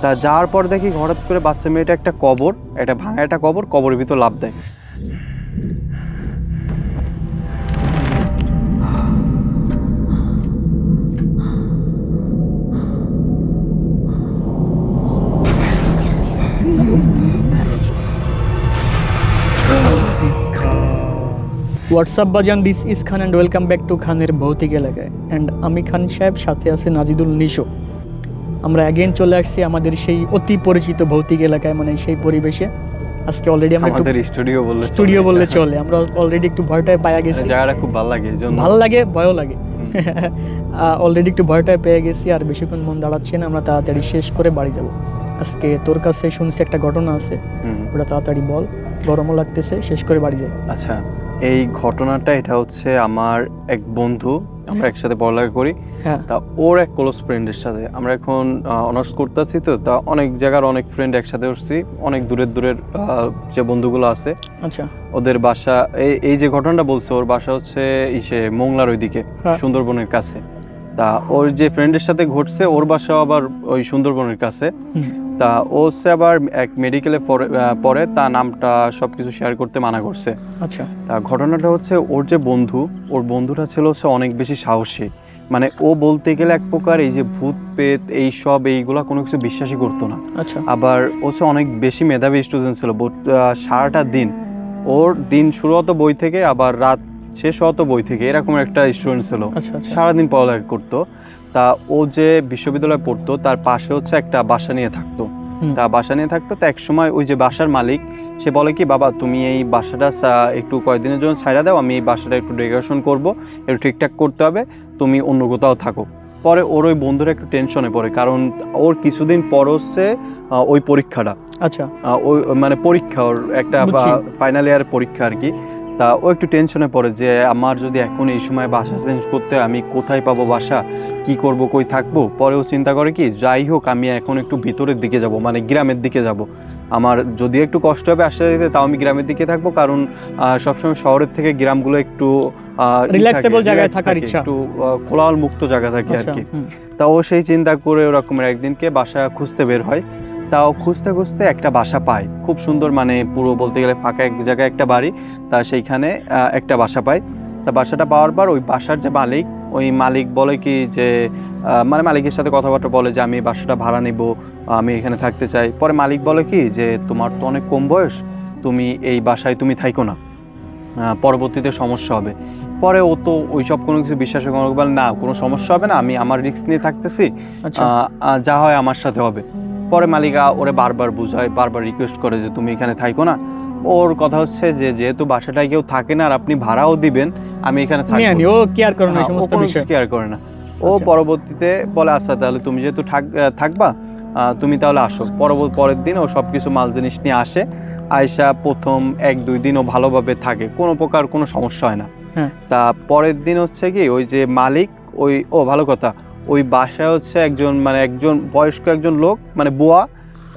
তা যাওয়ার পর দেখি হঠাৎ করে বাচ্চা মেয়েটা একটা কবর, একটা ভাঙা একটা কবর, কবরের ভিতর লাফ দেয়। হোয়াটসঅ্যাপ বাজান, this is Khan and welcome back to খানের ভৌতিক এলাকায়। অ্যান্ড আমি খান সাহেব, সাথে আছে নাজিদুল নিশো। আমরা অ্যাগেন চলে আসছি আমাদের সেই অতি পরিচিত ভৌতিক এলাকায়, মানে সেই পরিবেশে। আজকে অলরেডি আমরা আমাদের স্টুডিও বললে চলে, আমরা অলরেডি একটু ভয়টায় পাওয়া গেছি। জায়গাটা খুব ভালো লাগে, ভালো লাগে, ভয়ও লাগে। অলরেডি একটু ভয়টায় পেয়ে গেছি, আর বেশিক্ষণ মন দাঁড়াচ্ছে না, আমরা তাড়াতাড়ি শেষ করে বাড়ি যাব। আজকে তোর কাছে শুনছি একটা ঘটনা আছে, ওটা তাড়াতাড়ি বল, গরমও লাগতেছে, শেষ করে বাড়ি যাই। আচ্ছা, এই ঘটনাটা এটা হচ্ছে আমার এক বন্ধু, আমরা একসাথে পড়ালেখা করি। তা ওর এক ক্লোজ ফ্রেন্ডের সাথে আমরা এখন অনার্স করতেছি, তো তা অনেক জায়গার অনেক ফ্রেন্ড একসাথে উঠছি, অনেক দূরের যে বন্ধুগুলো আছে। আচ্ছা, ওদের বাসা এই যে ঘটনাটা বলছে, ওর বাসা হচ্ছে মোংলার ওইদিকে, সুন্দরবনের কাছে। তা ওর যে ফ্রেন্ডের সাথে ঘটছে, ওর বাসাও আবার ওই সুন্দরবনের কাছে। তা ও হচ্ছে আবার এক মেডিকেলে পড়ে, তা নামটা সবকিছু শেয়ার করতে মানা করছে। আচ্ছা, তা ঘটনাটা হচ্ছে ওর যে বন্ধু, ওর বন্ধুটা ছিল হচ্ছে অনেক বেশি সাহসী। মানে ও বলতে গেলে এক প্রকার এই যে ভূত পেত এইগুলা কোনো কিছু বিশ্বাসই করতো না। আচ্ছা, আবার ও হচ্ছে অনেক বেশি মেধাবী স্টুডেন্ট ছিল। সারাটা দিন, ওর দিন শুরু হতো বই থেকে, আবার রাত শেষ হতো বই থেকে, এরকম একটা স্টুডেন্ট ছিল। সারাদিন পড়ালেখা করতো। তা ও যে বিশ্ববিদ্যালয়ে পড়তো, তার পাশে হচ্ছে একটা বাসা নিয়ে থাকতো। তা বাসা নিয়ে থাকতো, তো এক সময় ওই যে বাসার মালিক, সে বলে কি, বাবা তুমি এই বাসাটা একটু কয়েকদিনের জন্য ছাইড়া দাও, আমি এই বাসাটা একটু ডেকোরেশন করবো, একটু ঠিকঠাক করতে হবে, তুমি অন্য কোথাও থাকো। পরে ওর ওই বন্ধুরা একটু টেনশনে পড়ে, কারণ ওর কিছুদিন পর হচ্ছে ওই পরীক্ষাটা। আচ্ছা, ওই মানে পরীক্ষা, ওর একটা ফাইনাল ইয়ার পরীক্ষা আর কি। তা ও একটু টেনশনে পড়ে যে আমার যদি এখন এই সময় বাসা চেঞ্জ করতে হয়, আমি কোথায় পাবো বাসা, কি করব, কই থাকবো। পরে ও চিন্তা করে কি, যাই হোক আমি এখন একটু ভিতরের দিকে যাব, মানে গ্রামের দিকে যাব। আমার যদি একটু কষ্ট হবে আসতে যেতে, তাও আমি গ্রামের দিকে থাকবো, কারণ সবসময় শহরের থেকে গ্রামগুলো একটু রিল্যাক্সেবল জায়গায় থাকার ইচ্ছা, একটু কোলাহল মুক্ত জায়গা থাকে আর কি। তা ও সেই চিন্তা করে ওরকমের একদিনকে বাসা খুঁজতে বের হয়। তাও খুঁজতে খুঁজতে একটা বাসা পায়, খুব সুন্দর, মানে পুরো বলতে গেলে ফাঁকা এক জায়গায় একটা বাড়ি। তা সেইখানে একটা বাসা পায়। তা বাসাটা পাওয়ার পর ওই বাসার যে মালিক, ওই মালিক বলে কি যে, মানে মালিকের সাথে কথাবার্তা বলে যে আমি বাসাটা ভাড়া নিব, আমি এখানে থাকতে চাই। পরে মালিক বলে কি যে, তোমার তো অনেক কম বয়স, তুমি এই বাসায় তুমি থাইকো না, পরবর্তীতে সমস্যা হবে। পরে ও তো ওইসব কোনো কিছু বিশ্বাস করে না, কোনো সমস্যা হবে না, আমি আমার রিস্ক নিয়ে থাকতেছি, যা হয় আমার সাথে হবে। পরে মালিকা ওরে বারবার বুঝায়, বারবার রিকোয়েস্ট করে যে তুমি এখানে থাইকো না। ওর কথা হচ্ছে যে যেহেতু বাসাটায় কেউ থাকে না আর আপনি ভাড়াও দিবেন, আমি এখানে থাকবো। ও কেয়ার করে না, সমস্ত বিষয় কেয়ার করে না। ও পরবর্তীতে বলে আচ্ছা তাহলে তুমি যেহেতু থাকবা, তুমি তাহলে আসো। পরের দিন ও সবকিছু মাল জিনিস নিয়ে আসে। আয়সা প্রথম 1-2 দিন ও ভালোভাবে থাকে, কোনো প্রকার কোনো সমস্যা হয় না। তা পরের দিন হচ্ছে কি, ওই যে মালিক, ভালো কথা, ওই বাসায় হচ্ছে একজন বয়স্ক একজন লোক, মানে বুয়া,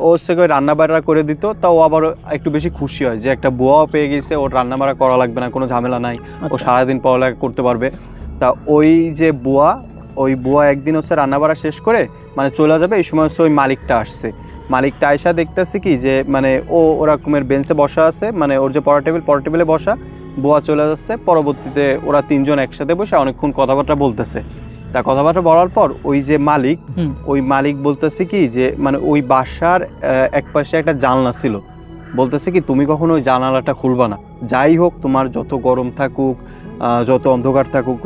ও হচ্ছে রান্না বাড়া করে দিত। তা ও আবার একটু বেশি খুশি হয় যে একটা বুয়াও পেয়ে গেছে, ওর রান্না বাড়া করা লাগবে না, কোনো ঝামেলা নাই, ও সারাদিন পড়ালেখা করতে পারবে। তা ওই যে বুয়া একদিন হচ্ছে রান্না বাড়া শেষ করে মানে চলে যাবে, এই সময় হচ্ছে ওই মালিকটা আসছে। মালিকটা আয়সা দেখতেছে কি যে, মানে ওরকমের বেঞ্চে বসা আছে, মানে ওর যে পড়া টেবিলে বসা, বুয়া চলে যাচ্ছে। পরবর্তীতে ওরা তিনজন একসাথে বসে অনেকক্ষণ কথাবার্তা বলতেছে। তা কথাবার্তা বলার পর ওই যে মালিক বলতেছে কি যে, মানে ওই বাসার এক পাশে একটা জানলা ছিল, বলতেছে কি তুমি কখনো ওই জানালাটা খুলবা না, যাই হোক তোমার যত গরম থাকুক, যত অন্ধকার থাকুক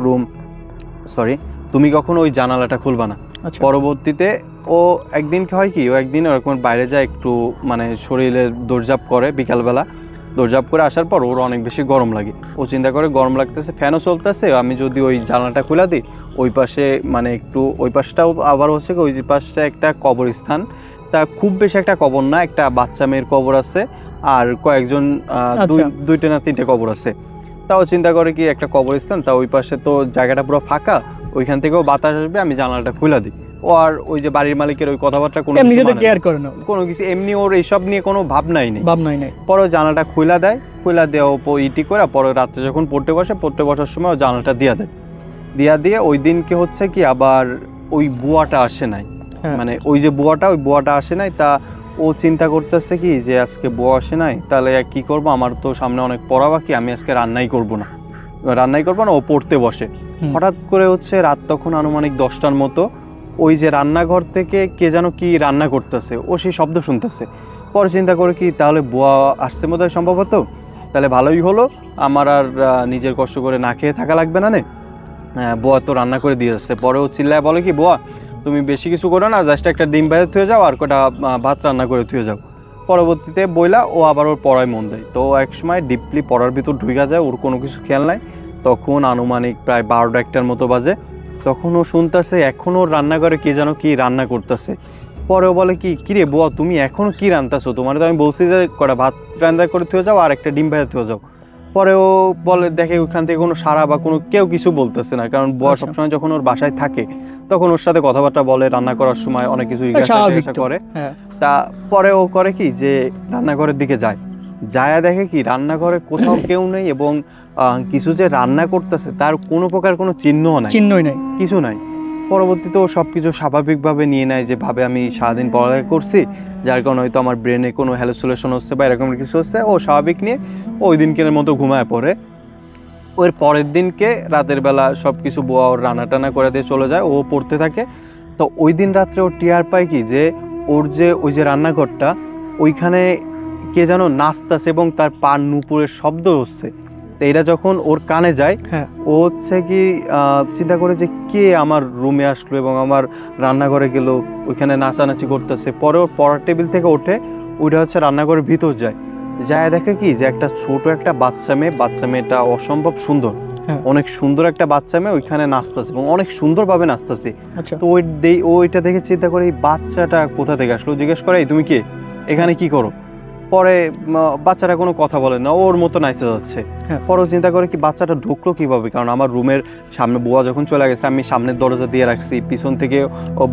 তুমি কখনো ওই জানালাটা খুলবা না। পরবর্তীতে ও একদিন হয় কি, ও একদিন ওরকম বাইরে যায়, একটু মানে শরীরে দৌড়ঝাঁপ করে, বিকালবেলা দৌড়ঝাঁপ করে আসার পর ওর অনেক বেশি গরম লাগে। ও চিন্তা করে গরম লাগতেছে, ফ্যানও চলতেছে, আমি যদি ওই জানালাটা খুলে দিই, ওই পাশে মানে একটু ওই পাশটাও আবার হচ্ছে ওই পাশটা একটা কবরস্থান। তা খুব বেশি একটা কবর না, একটা বাচ্চা মেয়ের কবর আছে, আর কয়েকজন 2টা না 3টে কবর আছে। তাও চিন্তা করে কি একটা কবরস্থান, তা ওই পাশে তো জায়গাটা পুরো ফাঁকা, ওইখান থেকেও বাতাস আসবে, আমি জানালাটা খুলে দিই। ও আর ওই যে বাড়ির মালিকের ওই কথাবার্তা কোনো কিছু এমনি ওর এইসব নিয়ে কোনো ভাবনাই নেই। পরে জানালাটা খুলে দেয়, খুলে দেওয়া ইটি করে, পরে রাত্রে যখন পড়তে বসার সময় ও জানালাটা দিয়ে ওই দিনকে হচ্ছে কি আবার ওই বুয়াটা আসে নাই। মানে ওই যে বুয়াটা, ওই বুয়াটা আসে নাই, তা ও চিন্তা করতেছে কি যে আজকে বুয়া আসে নাই, তাহলে কি করব, আমার তো সামনে অনেক পড়া বাকি, আমি আজকে রান্নাই করব না। ও পড়তে বসে। হঠাৎ করে হচ্ছে রাত তখন আনুমানিক 10টার মতো, ওই যে রান্নাঘর থেকে কে যেন কি রান্না করতেছে, ও সেই শব্দ শুনতেছে। পরে চিন্তা করে কি তাহলে বুয়া আসছে বোধহয় সম্ভবত, তাহলে ভালোই হলো, আমার আর নিজের কষ্ট করে না খেয়ে থাকা লাগবে না। বুয়া তো রান্না করে দিয়ে যাচ্ছে। পরে ও চিল্লায় বলে কি, বুয়া তুমি বেশি কিছু করো না, জাস্ট একটা ডিম ভেজে থুয়ে যাও আর কটা ভাত রান্না করে থুয়ে যাও। পরবর্তীতে বইলা ও আবার ওর পড়ায় মন দেয়। তো এক সময় ডিপলি পড়ার ভিতর ঢুকে যায়, ওর কোনো কিছু খেয়াল নাই। তখন আনুমানিক প্রায় 12টা-1টার মতো বাজে। তখন ও শুনতেছে এখন ওর রান্নাঘরে কে যেন কি রান্না করতেছে। পরে ও বলে কি, কিরে বুয়া তুমি এখনো কি রান্তাছো, তোমার তো আমি বলছি যে কটা ভাত রান্না করে থুয়ে যাও আর একটা ডিম ভেজে থুয়ে যাও। পরে ও বলে দেখে ওইখান থেকে কোনো সাড়া বা কোনো কেউ কিছু বলতেছে না, কারণ বুয়া সবসময় যখন ওর বাসায় থাকে তখন ওর সাথে কথাবার্তা বলে, রান্না করার সময় অনেক কিছু জিজ্ঞাসা করে। তা পরে ও করে কি যে রান্নাঘরের দিকে যায়, দেখে কি রান্নাঘরে কোথাও কেউ নেই, এবং কিছু যে রান্না করতেছে তার কোনো প্রকার কোনো চিহ্নই নাই, কিছু নাই। পরবর্তীতে ও সবকিছু স্বাভাবিকভাবে নিয়ে নেয়, যে ভাবে আমি সারাদিন পড়ালেখা করছি, যার কারণে হয়তো আমার ব্রেনে কোনো হ্যালুসিনেশন হচ্ছে বা এরকম কিছু হচ্ছে। ও স্বাভাবিক নিয়ে ওই দিনকের মতো ঘুমায় পড়ে। ওর পরের দিনকে রাতের বেলা সব কিছু বুয়া ওর রান্না টানা করে দিয়ে চলে যায়, ও পড়তে থাকে। তো ওই দিন রাত্রে ও টিয়ার পায় কি যে ওর যে ওই যে রান্নাঘরটা, ওইখানে কে যেন নাচতেছে এবং তার পার নুপুরের শব্দ হচ্ছে। তো এটা যখন ওর কানে যায়, ও হচ্ছে কি চিন্তা করে যে কে আমার রুমে আসলো এবং আমার রান্নাঘরে গেল, ওইখানে নাচানাচি করতেছে। পরে ওর পড়ার টেবিল থেকে ওঠে, ওইটা হচ্ছে রান্নাঘরের ভিতর যায়, দেখে কি যে একটা ছোট একটা বাচ্চা মেয়েটা অসম্ভব সুন্দর, অনেক সুন্দর একটা বাচ্চা মেয়ে ওইখানে নাচতেছে এবং অনেক সুন্দরভাবে নাচতেছে। তো ওইটা দেখে চিন্তা করে এই বাচ্চাটা কোথা থেকে আসলো, জিজ্ঞেস করে তুমি কে, এখানে কি করো। পরে বাচ্চাটা কোনো কথা বলে না, ওর মতো নাচতে যাচ্ছে। পরে চিন্তা করে কি বাচ্চাটা ঢুকলো কিভাবে, কারণ আমার রুমের সামনে বুয়া যখন চলে গেছে আমি সামনের দরজা দিয়ে রাখছি, পিছন থেকে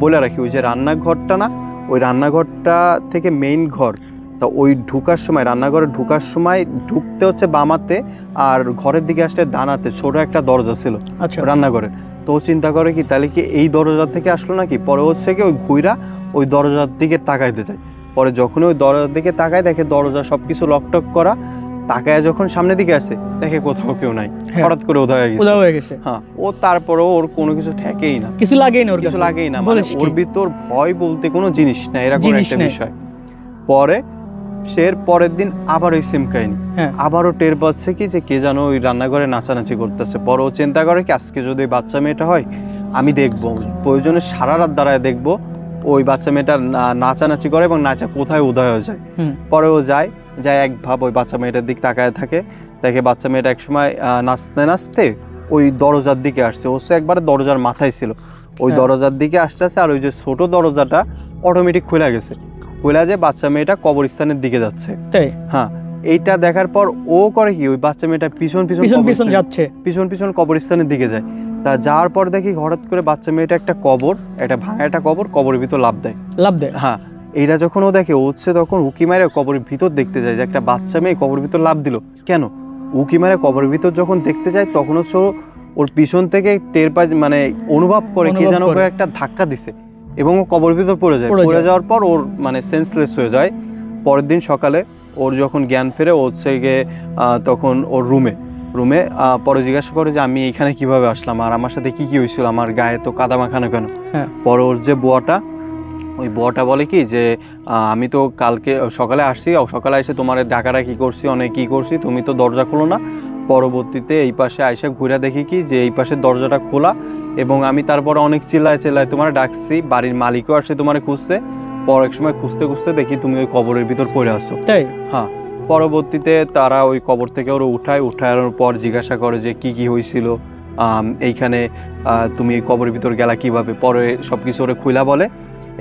বলে রাখি ওই যে রান্নাঘরটা না, ওই রান্নাঘরটা থেকে মেইন ঘর। তো ওই ঢুকার সময়, রান্নাঘরে ঢুকার সময় ঢুকতে হচ্ছে বামাতে, আর ঘরের দিকে আসতে ডানাতে ছোট একটা দরজা ছিল রান্নাঘরে। তো চিন্তা করে কি তাহলে কি এই দরজা থেকে আসলো নাকি। পরে হচ্ছে কি ওই ঘুইরা ওই দরজার দিকে তাকাইতে যায়। পরে যখন ওই দরজার দিকে তাকায় দেখে দরজা সবকিছু লকটক করা, তাকায় যখন সামনের দিকে আসে দেখে কোথাও কেউ নাই, হঠাৎ করে উধাও হয়ে গেছে। হ্যাঁ, ও তারপরেও ওর কোনো কিছু ঠেকেই না, কিছু লাগেই না, মানে ওর ভিতর ভয় বলতে কোনো জিনিস না, এরকম একটা বিষয়। পরে পরের দিন আবার ওই সেম কাহিনী, আবারও টের পাচ্ছে কি যে কে যেন ওই রান্নাঘরে নাচানাচি করতেছে। পরে ও চিন্তা করে কি আজকে যদি বাচ্চা মেয়েটা হয় আমি দেখবো, প্রয়োজনে সারা রাত দাঁড়ায় দেখবো ওই বাচ্চা মেয়েটা নাচানাচি করে এবং নাচা কোথায় উদয় হয়ে যায়। পরে ও যায় এক ভাব ওই বাচ্চা মেয়েটার দিক তাকায় থাকে, দেখে বাচ্চা মেয়েটা একসময় নাচতে নাচতে ওই দরজার দিকে আসছে। ও একবারে দরজার মাথায় ছিল, ওই দরজার দিকে আসতেছে, আর ওই যে ছোট দরজাটা অটোমেটিক খুলে গেছে, যে বাচ্চা মেয়েটা কবরস্থানের দিকে যাচ্ছে। হ্যাঁ, এইটা দেখার পর ও করে কি ওই বাচ্চা মেয়েটা পিছন পিছন কবরস্থানের দিকে যায়। তা যাওয়ার পর দেখি হঠাৎ করে বাচ্চা মেয়েটা একটা ভাঙা একটা কবরের ভিতর লাফ দেয়। হ্যাঁ, এইটা যখন ও দেখে হচ্ছে তখন উকি মারে কবরের ভিতর দেখতে যায় যে একটা বাচ্চা মেয়ে কবরের ভিতর লাফ দিল কেন। উকি মারে কবরের ভিতর যখন দেখতে যায় তখন হচ্ছে ওর পিছন থেকে টের পায়, মানে অনুভব করে কে যেন একটা ধাক্কা দিছে এবং ও কবরের ভিতর পড়ে যাওয়ার পর ওর মানে সেন্সলেস হয়ে যায়। পরের দিন সকালে ওর যখন জ্ঞান ফেরে ও হচ্ছে গিয়ে তখন ওর রুমে পরে জিজ্ঞাসা করে যে আমি এখানে কিভাবে আসলাম আর আমার সাথে কি হয়েছিল, আমার গায়ে তো কাদা মাখানো কেন। পরে ওর যে বুয়াটা বলে কি যে আমি তো কালকে সকালে আসছি, সকালে এসে তোমার ডাকাডাকি করছি, অনেক কি করছি, তুমি তো দরজা খোলো না। পরবর্তীতে এই পাশে আইসা ঘুরে দেখি কি যে এই পাশের দরজাটা খোলা, এবং আমি তারপরে অনেক চিল্লায় তোমার ডাকছি, বাড়ির মালিকও আসছে তোমার খুঁজতে। পর এক সময় খুঁজতে দেখি তুমি ওই কবরের ভিতর পড়ে আসো। হ্যাঁ, পরবর্তীতে তারা ওই কবর থেকে ওরা উঠানোর পর জিজ্ঞাসা করে যে কি হয়েছিল এইখানে, তুমি কবরের ভিতর গেলা কিভাবে। পরে সবকিছু ওরা খুলা বলে,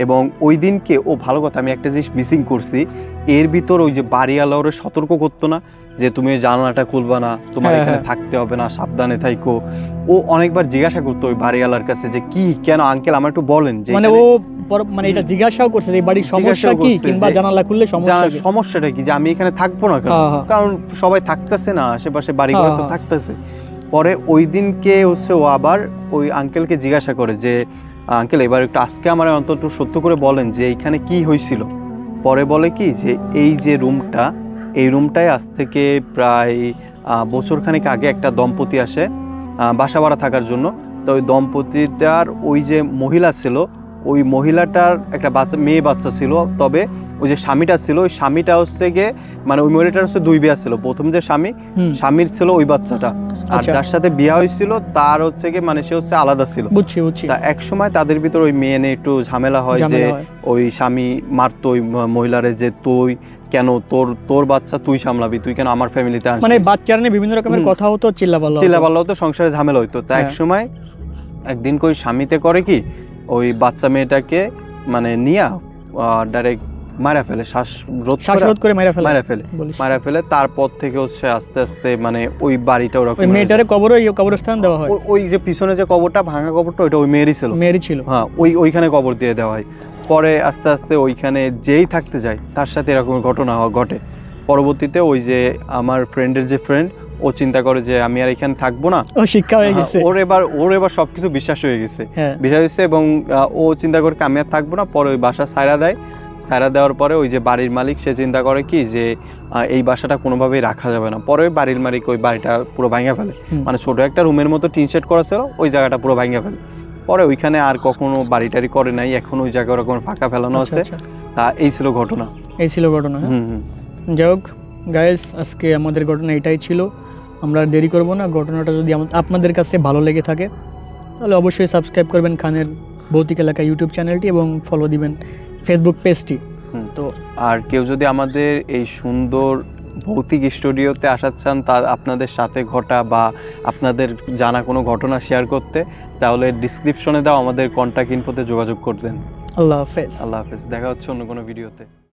এবং ওই দিনকে ও ভালো কথা আমি একটা জিনিস মিসিং করছি, এর ভিতর ওই যে বাড়িওয়ালা ওরা সতর্ক করতো না যে তুমি জানালাটা খুলবা না, তোমার এখানে থাকতে হবে না, সাবধানে থাইকো। ও অনেকবার জিজ্ঞাসা করতো ওই বাড়িওয়ালার কাছে যে কি কেন আঙ্কেল আমার একটু বলেন, যে মানে ও মানে এটা জিজ্ঞাসাও করছে যে বাড়ির সমস্যা কি, কিংবা জানালা খুললে সমস্যাটা কি, যে আমি এখানে থাকবো না কেন, কারণ সবাই থাকতেছে না, আশেপাশে বাড়িগুলো তো থাকতেছে। পরে ওই দিনকে হচ্ছে ও আবার ওই আঙ্কেলকে জিজ্ঞাসা করে যে আঙ্কেল এবার একটু আজকে আমার অন্তত সত্য করে বলেন যে এইখানে কি হয়েছিল। পরে বলে কি যে এই যে রুমটা, এই রুমটায় আজ থেকে প্রায় বছরখানেক আগে একটা দম্পতি আসে বাসা ভাড়া থাকার জন্য। তো ওই দম্পতিটার ওই যে মহিলা ছিল, ওই মহিলাটার একটা মেয়ে বাচ্চা ছিল, তবে ওই যে স্বামীটা ছিল, ওই স্বামীটা হচ্ছে গিয়ে মানে ওই মহিলাটার হচ্ছে 2 বিয়া ছিল। প্রথম যে স্বামীর ছিল ওই বাচ্চাটা, আর যার সাথে বিয়া হয়েছিল তার হচ্ছে গিয়ে মানে সে হচ্ছে আলাদা ছিল। বুঝছি। তা এক সময় তাদের ভিতর ওই মেয়ে নিয়ে একটু ঝামেলা হয় যে ওই স্বামী মারতো ওই মহিলারে যে তুই কেন তোর বাচ্চা তুই সামলাবি, তুই কেন আমার ফ্যামিলিতে আসছিস, মানে বাচ্চার নিয়ে বিভিন্ন রকমের কথা হতো, চিল্লাপাল্লা হতো, সংসারে ঝামেলা হইতো। তা এক সময় একদিন কই স্বামীতে করে কি ওই বাচ্চা মেয়েটাকে মানে নিয়ে ডাইরেক্ট মারা ফেলে, শ্বাসরোধ করে মারা ফেলে। তারপর থেকে হচ্ছে আস্তে আস্তে মানে ওই বাড়িটা ওরকম মেয়েটারে কবরস্থান দেওয়া হয়। ওই যে পিছনে যে কবরটা, ভাঙা কবরটা, ওইটা ওই মেয়েরই ছিল। হ্যাঁ, ওইখানে কবর দিয়ে দেওয়া হয়। পরে আস্তে আস্তে ওইখানে যেই থাকতে যায় তার সাথে এরকম ঘটনা ঘটে। পরবর্তীতে ওই যে আমার ফ্রেন্ডের যে ফ্রেন্ড, ও চিন্তা করে যে আমি আর এখানে থাকবো না, ও শিক্ষা হয়ে গেছে, ওর এবার সবকিছু বিশ্বাস হয়ে গেছে, এবং ও চিন্তা করে আমি আর থাকবো না। পরে ওই বাসা সাইরা দেওয়ার পরে ওই যে বাড়ির মালিক সে চিন্তা করে কি যে এই বাসাটা কোনোভাবেই রাখা যাবে না। পরে বাড়ির মালিক ওই বাড়িটা পুরো ভাঙা ফেলে, মানে ছোট একটা রুমের মতো টিন শেড করা ছিল, ওই জায়গাটা পুরো ভাঙা ফেলে। পরে ওইখানে আর কখনো বাড়িটারি করে নাই, এখন ওই জায়গা ওরকম ফাঁকা ফেলানো আছে। তা এই ছিল ঘটনা। যাই হোক গাইস, আজকে আমাদের ঘটনা এটাই ছিল। আমরা দেরি করব না। ঘটনাটা যদি আপনাদের কাছে ভালো লেগে থাকে তাহলে অবশ্যই সাবস্ক্রাইব করবেন খানের ভৌতিক এলাকা ইউটিউব চ্যানেলটি এবং ফলো দিবেন ফেসবুক পেজটি। তো আর কেউ যদি আমাদের এই সুন্দর ভৌতিক স্টুডিওতে আসতে চান, তা আপনাদের সাথে ঘটা বা আপনাদের জানা কোনো ঘটনা শেয়ার করতে, তাহলে ডিসক্রিপশনে দাও আমাদের কন্ট্যাক্ট ইনফোতে যোগাযোগ করবেন। আল্লাহ হাফেজ। দেখা হচ্ছে অন্য কোনো ভিডিওতে।